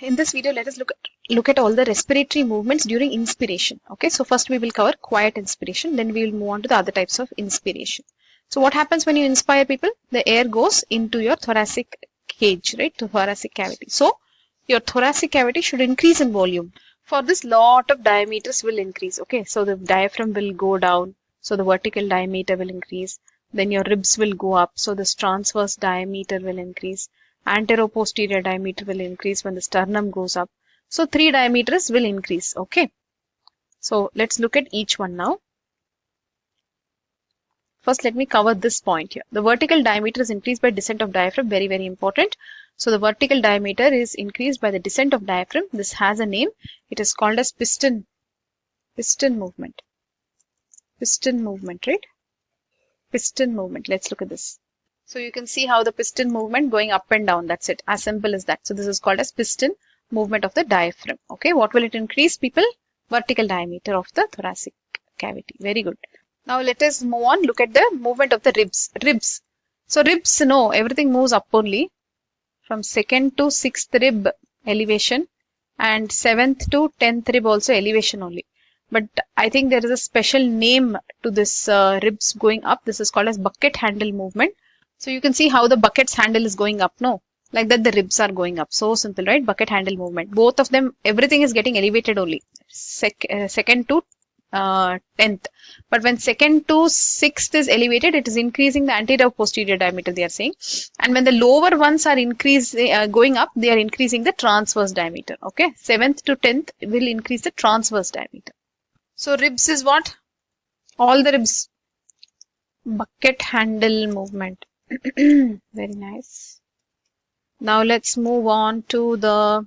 In this video, let us look at all the respiratory movements during inspiration. Okay, so first we will cover quiet inspiration, then we will move on to the other types of inspiration. So what happens when you inspire, people? The air goes into your thoracic cage, right, to thoracic cavity. So your thoracic cavity should increase in volume. For this, lot of diameters will increase. Okay, so the diaphragm will go down, so the vertical diameter will increase. Then your ribs will go up, so this transverse diameter will increase. Anteroposterior diameter will increase when the sternum goes up. So 3 diameters will increase. Okay. So let's look at each one now. First, let me cover this point here. The vertical diameter is increased by descent of diaphragm. Very, very important. So the vertical diameter is increased by the descent of diaphragm. This has a name. It is called as piston movement. Piston movement, right? Piston movement. Let's look at this. So you can see how the piston movement going up and down. That's it. As simple as that. So this is called as piston movement of the diaphragm. Okay. What will it increase, people? Vertical diameter of the thoracic cavity. Very good. Now let us move on. Look at the movement of the ribs. So ribs, no, everything moves up only. From 2nd to 6th rib elevation and 7th to 10th rib also elevation only. But I think there is a special name to this ribs going up. This is called as bucket handle movement. So you can see how the bucket's handle is going up, no? Like that the ribs are going up. So simple, right? Bucket handle movement. Both of them, everything is getting elevated only. 2nd to 10th. But when 2nd to 6th is elevated, it is increasing the anterior posterior diameter, they are saying. And when the lower ones are going up, they are increasing the transverse diameter. Okay. 7th to 10th will increase the transverse diameter. So ribs is what? All the ribs. Bucket handle movement. Very nice. Now let's move on to the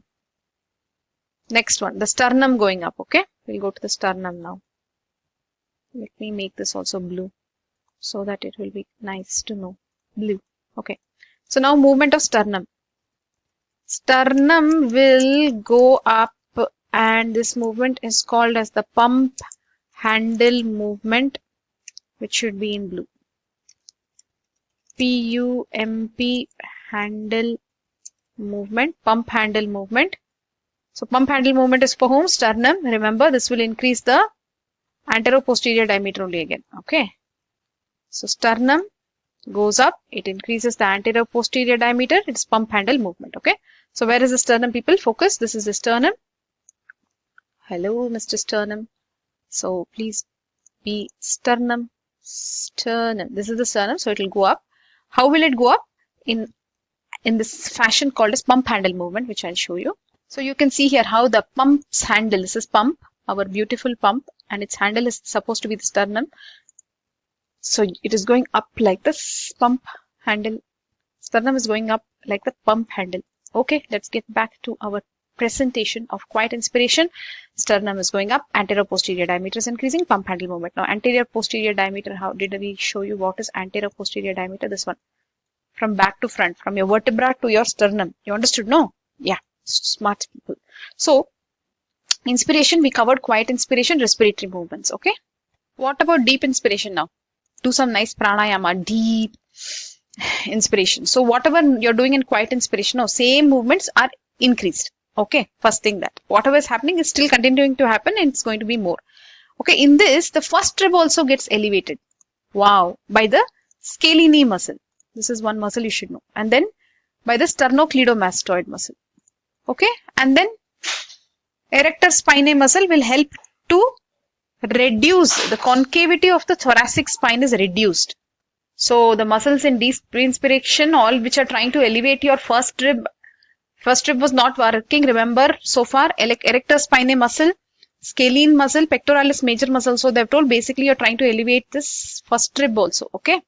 next one. The sternum going up. Okay. We'll go to the sternum now. Let me make this also blue so that it will be nice to know. Blue. Okay. So now movement of sternum. Sternum will go up and this movement is called as the pump handle movement, which should be in blue. P-U-M-P handle movement, pump handle movement. So pump handle movement is for whom? Sternum. Remember, this will increase the anteroposterior diameter only again. Okay. So sternum goes up. It increases the anteroposterior diameter. It's pump handle movement. Okay. So where is the sternum, people? Focus. This is the sternum. Hello, Mr. Sternum. So please be sternum. Sternum. This is the sternum. So it will go up. How will it go up? In this fashion called as pump handle movement, which I'll show you. So you can see here how the pump's handle, this is pump, our beautiful pump, and its handle is supposed to be the sternum. So it is going up like this pump handle. Sternum is going up like the pump handle. Okay, let's get back to our presentation of quiet inspiration. Sternum is going up, anterior posterior diameter is increasing, pump handle movement. Now anterior posterior diameter, how did we show you what is anterior posterior diameter? This one. From back to front, from your vertebra to your sternum. You understood? No? Yeah. Smart people. So inspiration, we covered quiet inspiration, respiratory movements. Okay. What about deep inspiration now? Do some nice pranayama, deep inspiration. So whatever you're doing in quiet inspiration, same movements are increased. Okay. First thing that whatever is happening is still continuing to happen and it's going to be more. Okay. In this, the first rib also gets elevated. Wow. By the scalene muscle. This is one muscle you should know. And then by the sternocleidomastoid muscle. Okay. And then erector spinae muscle will help to reduce the concavity of the thoracic spine is reduced. So the muscles in deep inspiration, all which are trying to elevate your first rib was not working. Remember so far, erector spinae muscle, scalene muscle, pectoralis major muscle. So they've told basically you're trying to elevate this first rib also. Okay.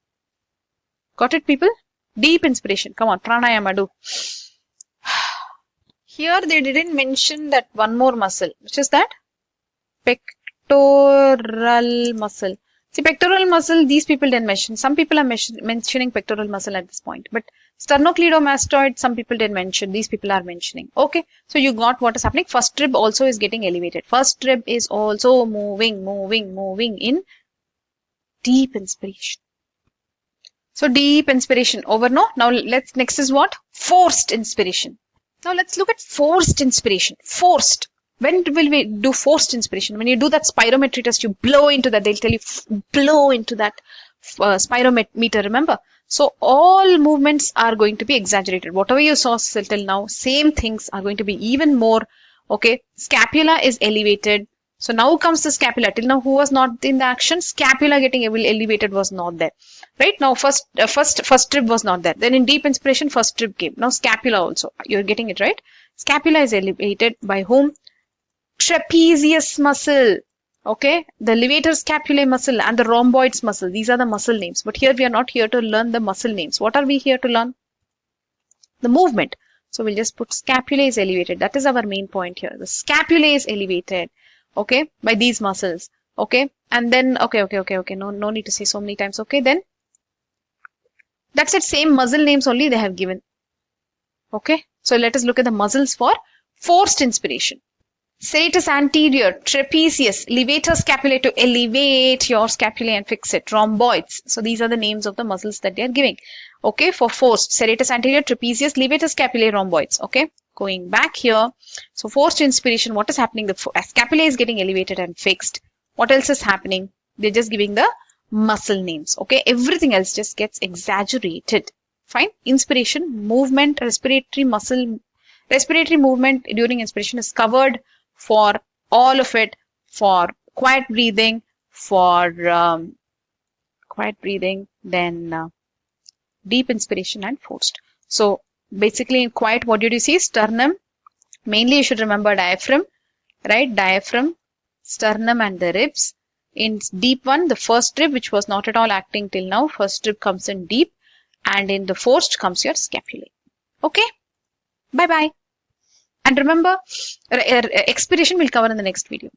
Got it, people? Deep inspiration. Come on, pranayama do. Here they didn't mention that one more muscle, which is that pectoral muscle. See, pectoral muscle, these people didn't mention. Some people are mentioning pectoral muscle at this point. But sternocleidomastoid, some people didn't mention. These people are mentioning. Okay. So you got what is happening. First rib also is getting elevated. First rib is also moving in deep inspiration. So deep inspiration over. No. Now next is what? Forced inspiration. Now let's look at forced inspiration. Forced. When will we do forced inspiration? When you do that spirometry test, you blow into that. They'll tell you blow into that spirometer, remember? So all movements are going to be exaggerated. Whatever you saw till now, same things are going to be even more. Okay, scapula is elevated. So now comes the scapula. Till now, who was not in the action? Scapula getting elevated was not there. Right now, first rib was not there. Then in deep inspiration, first rib came. Now scapula also. You're getting it right. Scapula is elevated by whom? Trapezius muscle. Okay, the levator scapulae muscle and the rhomboids muscle. These are the muscle names. But here we are not here to learn the muscle names. What are we here to learn? The movement. So we'll just put scapulae is elevated. That is our main point here. The scapulae is elevated. Okay, by these muscles. Okay, and then okay. No need to say so many times. Okay, then that's it. Same muscle names only they have given. Okay, so let us look at the muscles for forced inspiration. Serratus anterior, trapezius, levator scapulae to elevate your scapulae and fix it. Rhomboids. So these are the names of the muscles that they are giving. Okay, for forced. Serratus anterior, trapezius, levator scapulae, rhomboids. Okay, going back here. So forced inspiration, what is happening? The scapulae is getting elevated and fixed. What else is happening? They're just giving the muscle names. Okay, everything else just gets exaggerated. Fine. Inspiration, movement, respiratory movement during inspiration is covered for all of it, for quiet breathing, then deep inspiration and forced. So basically in quiet, what did you see? Sternum. Mainly you should remember diaphragm, right? Diaphragm, sternum and the ribs. In deep one, the first rib, which was not at all acting till now, first rib comes in deep, and in the forced comes your scapulae. Okay? Bye-bye. And remember, expiration we'll cover in the next video.